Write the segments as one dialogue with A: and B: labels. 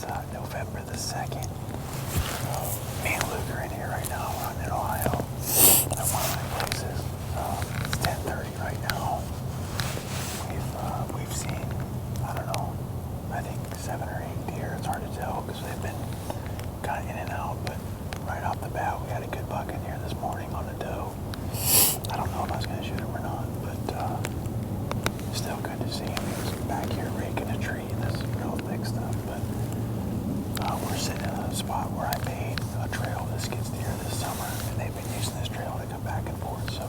A: November the 2nd. Me and Luke are in here right now. We're in Ohio at one of my places. It's 10:30 right now. We've seen, I don't know, I think 7 or 8 deer. It's hard to tell because they've been kind of in and out, but right off the bat, we had a good buck in here this morning on a doe. I don't know if I was going to shoot him or not, but still good to see him. He was back here raking a tree and this real thick stuff, but we're sitting in a spot where I made a trail that skids deer this summer, and they've been using this trail to come back and forth. So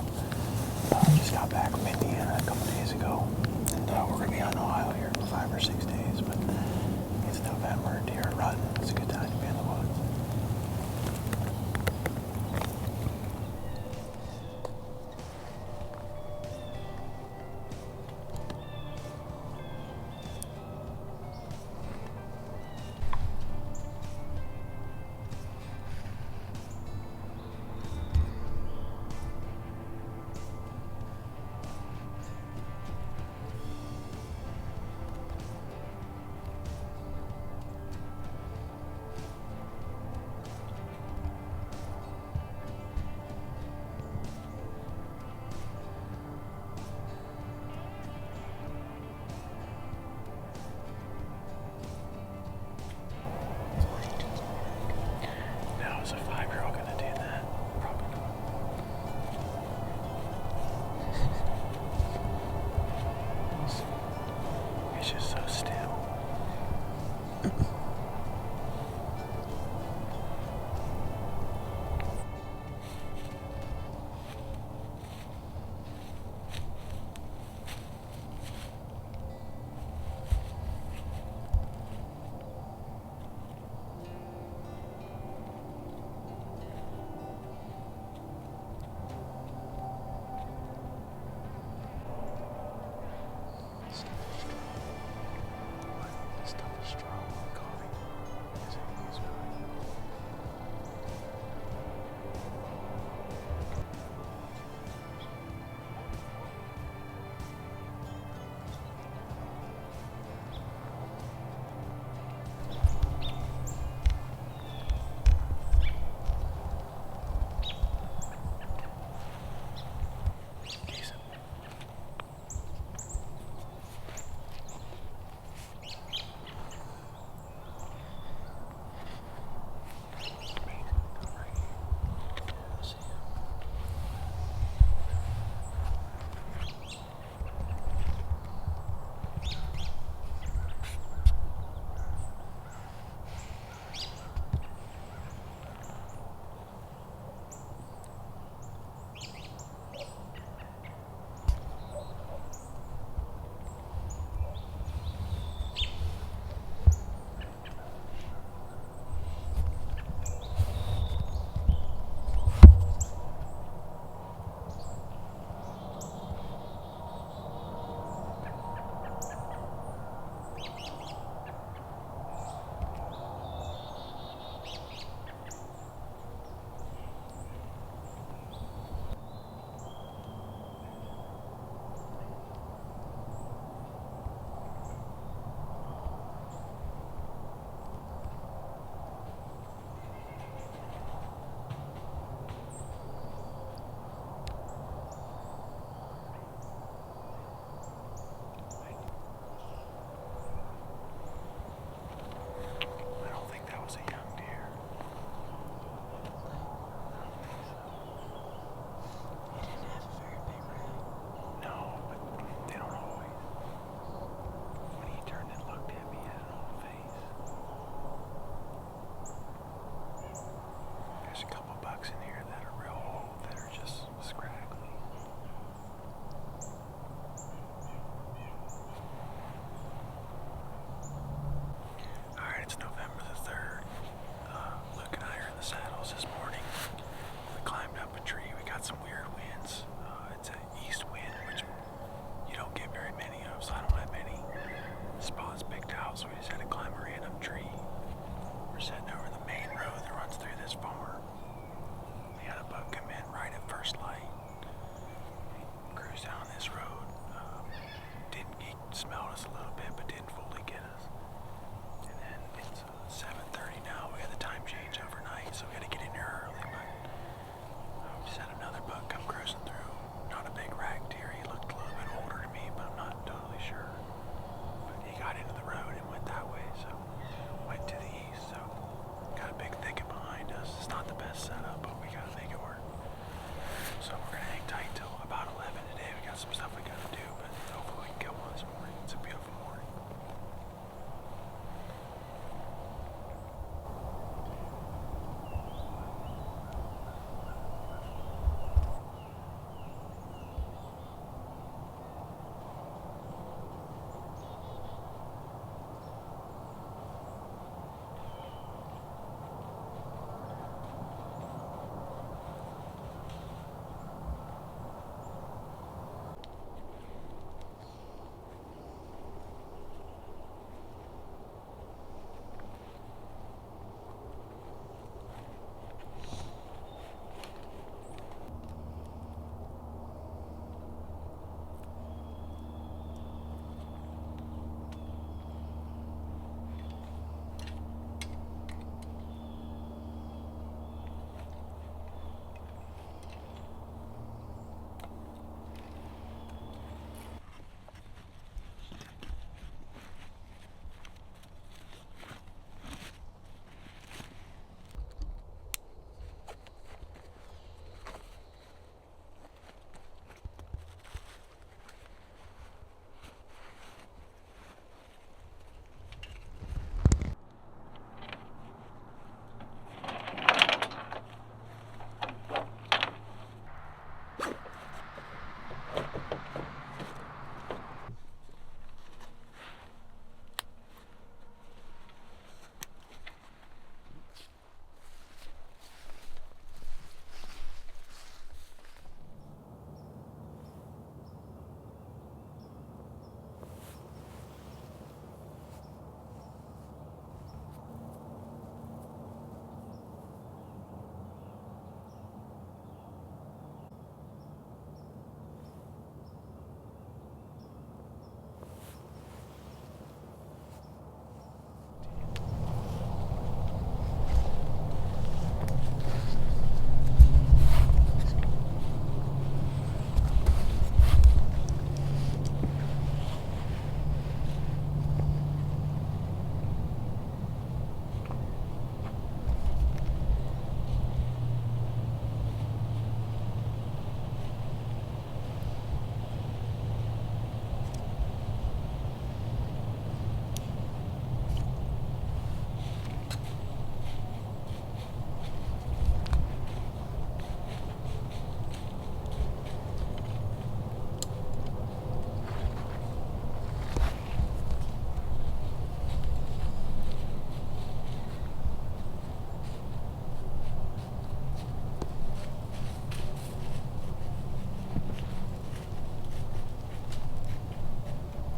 A: just got back from Indiana a couple days ago, and we're going to be out in Ohio here for 5 or 6 days, but it's November, deer are rutting. It's a good time to be in the woods. Is a 5-year-old going to do that? Probably not. He's just so still.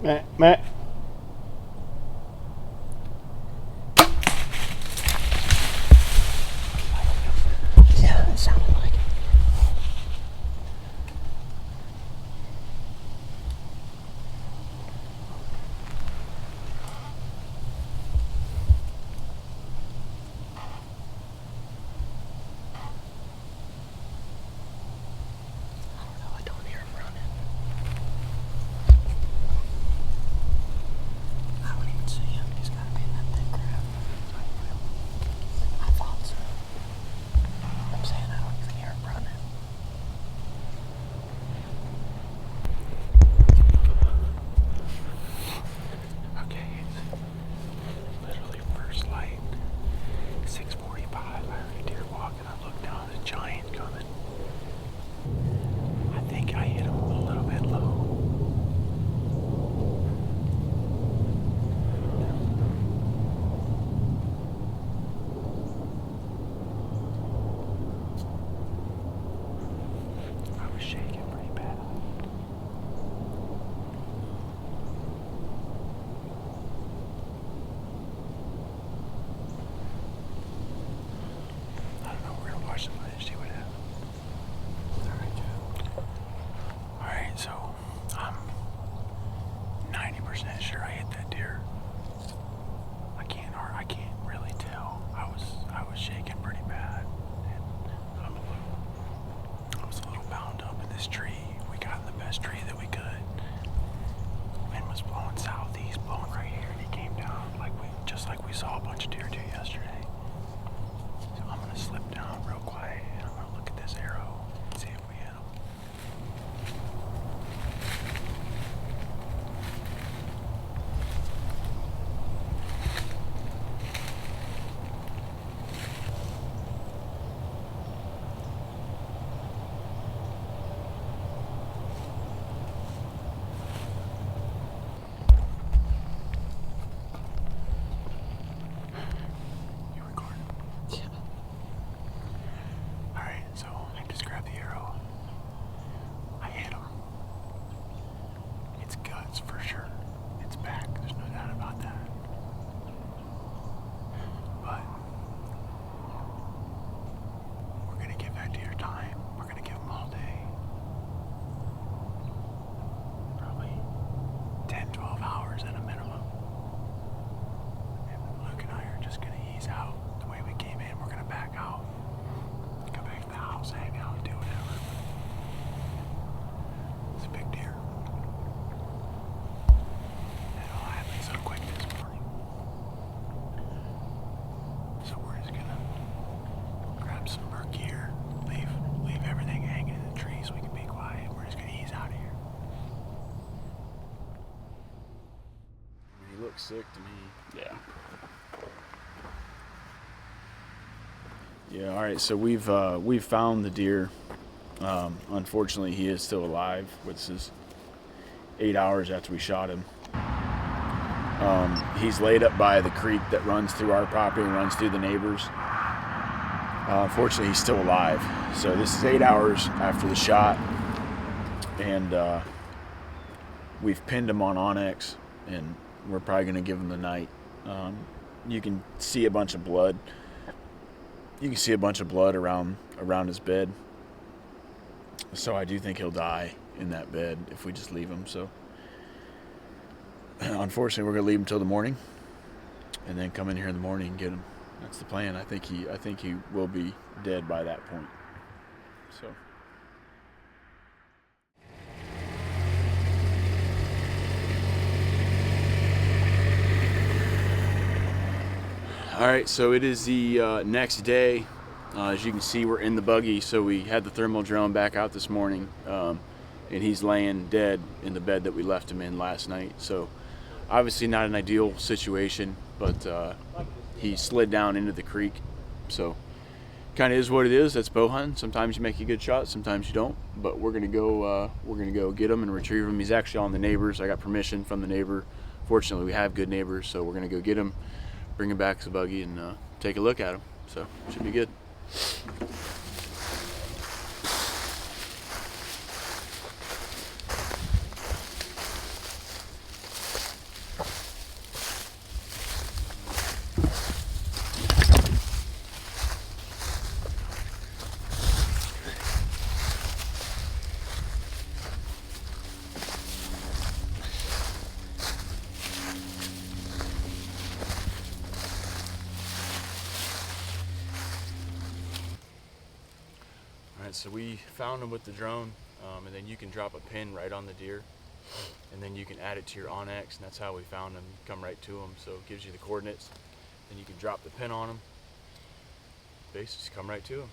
B: Matt. Yeah, it sounded like it. I don't know, I don't hear him running. I don't even see him. He's got to be in that thick crap. I thought so. I'm saying I don't even hear him running.
A: Okay, it's literally first light, 6:45. I heard a deer walking. I looked down, a giant coming. I think I hit him a little bit low. I was shaking pretty bad. I don't know, we're gonna watch the footage, see what happens. Alright, Joe. Alright, so I'm 90% sure I hit that deer. I can't really tell. I was shaking pretty bad. And I was a little bound up in this tree. We got in the best tree that we could. Wind was blowing southeast, blowing right here, and he came down just like we saw a bunch of deer do yesterday. So I'm gonna slip down real quiet and I'm gonna look at this arrow and see if we hit him. You recording?
B: Yeah.
A: Alright, so I just grabbed the arrow. I hit him. It's guts for sure. It's back. There's no doubt about that. But we're gonna give that deer time. We're gonna give him all day. Probably 10, 12 hours at a minimum. And Luke and I are just gonna ease out the way we came in. We're gonna back out. Go back to the house, hang out, do whatever. It's a big deer. It all happened so quick this morning. So we're just gonna grab some more gear, leave everything hanging in the tree so we can be quiet. We're just gonna ease out of here.
C: He looks sick to me.
B: Yeah.
C: Yeah. All right. So we've found the deer. Unfortunately, he is still alive. This is 8 hours after we shot him. He's laid up by the creek that runs through our property and runs through the neighbors. Unfortunately, he's still alive. So this is 8 hours after the shot, and we've pinned him on Onyx, and we're probably going to give him the night. You can see a bunch of blood. You can see a bunch of blood around his bed. So I do think he'll die in that bed if we just leave him. So unfortunately, we're going to leave him till the morning, and then come in here in the morning and get him. That's the plan. I think he will be dead by that point. So. All right, so it is the next day. As you can see, we're in the buggy, so we had the thermal drone back out this morning, and he's laying dead in the bed that we left him in last night. So obviously not an ideal situation, but he slid down into the creek. So kind of is what it is. That's bow hunting. Sometimes you make a good shot, sometimes you don't. But we're gonna go get him and retrieve him. He's actually on the neighbors. I got permission from the neighbor. Fortunately, we have good neighbors, so we're gonna go get him, bring him back to the buggy, and take a look at him. So should be good. right, so we found them with the drone, and then you can drop a pin right on the deer, and then you can add it to your Onyx, and that's how we found them. You come right to them, so it gives you the coordinates, then you can drop the pin on them, basically just come right to them.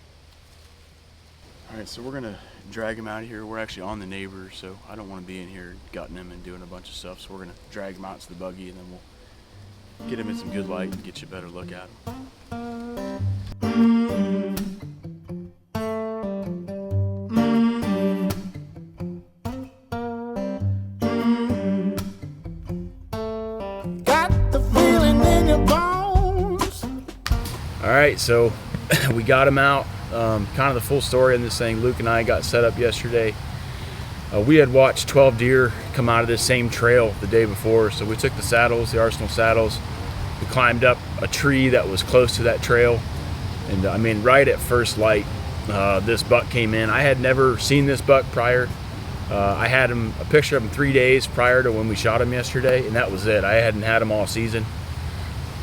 C: All right, so we're gonna drag him out of here. We're actually on the neighbor, so I don't want to be in here gutting him and doing a bunch of stuff, so we're gonna drag him out to the buggy, and then we'll get him in some good light and get you a better look at him. All right, so we got him out. Kind of the full story in this thing. Luke and I got set up yesterday. We had watched 12 deer come out of this same trail the day before, so we took the saddles, the Arsenal saddles. We climbed up a tree that was close to that trail, and I mean, right at first light, this buck came in. I had never seen this buck prior. I had him a picture of him 3 days prior to when we shot him yesterday, and that was it. I hadn't had him all season.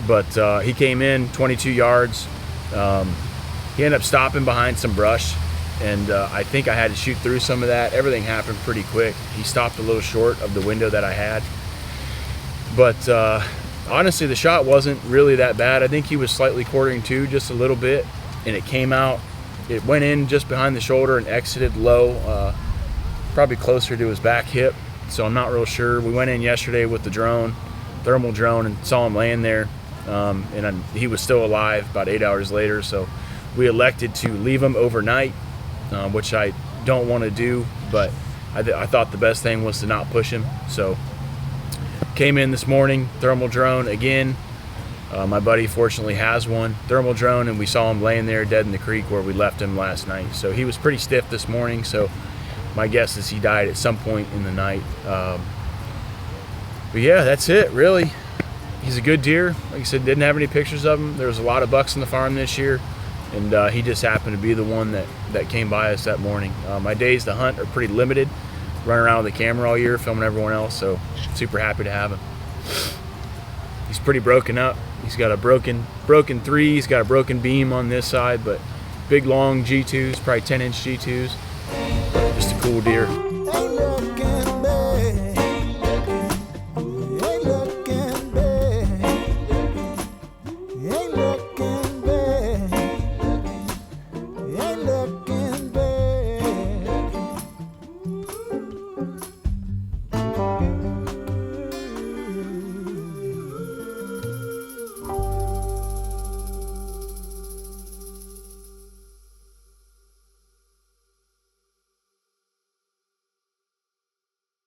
C: But he came in 22 yards. He ended up stopping behind some brush, and I think I had to shoot through some of that. Everything happened pretty quick. He stopped a little short of the window that I had. But honestly, the shot wasn't really that bad. I think he was slightly quartering to, just a little bit, and it came out. It went in just behind the shoulder and exited low, probably closer to his back hip, so I'm not real sure. We went in yesterday with the drone, thermal drone, and saw him laying there. And he was still alive about 8 hours later, so we elected to leave him overnight, which I don't want to do, but I thought the best thing was to not push him. So came in this morning, thermal drone again. My buddy fortunately has one, thermal drone, and we saw him laying there dead in the creek where we left him last night. So he was pretty stiff this morning, so my guess is he died at some point in the night. But yeah, that's it really. He's a good deer. Like I said, didn't have any pictures of him. There was a lot of bucks on the farm this year, and he just happened to be the one that came by us that morning. My days to hunt are pretty limited. Running around with the camera all year, filming everyone else, so super happy to have him. He's pretty broken up. He's got a broken three. He's got a broken beam on this side, but big long G2s, probably 10-inch G2s. Just a cool deer.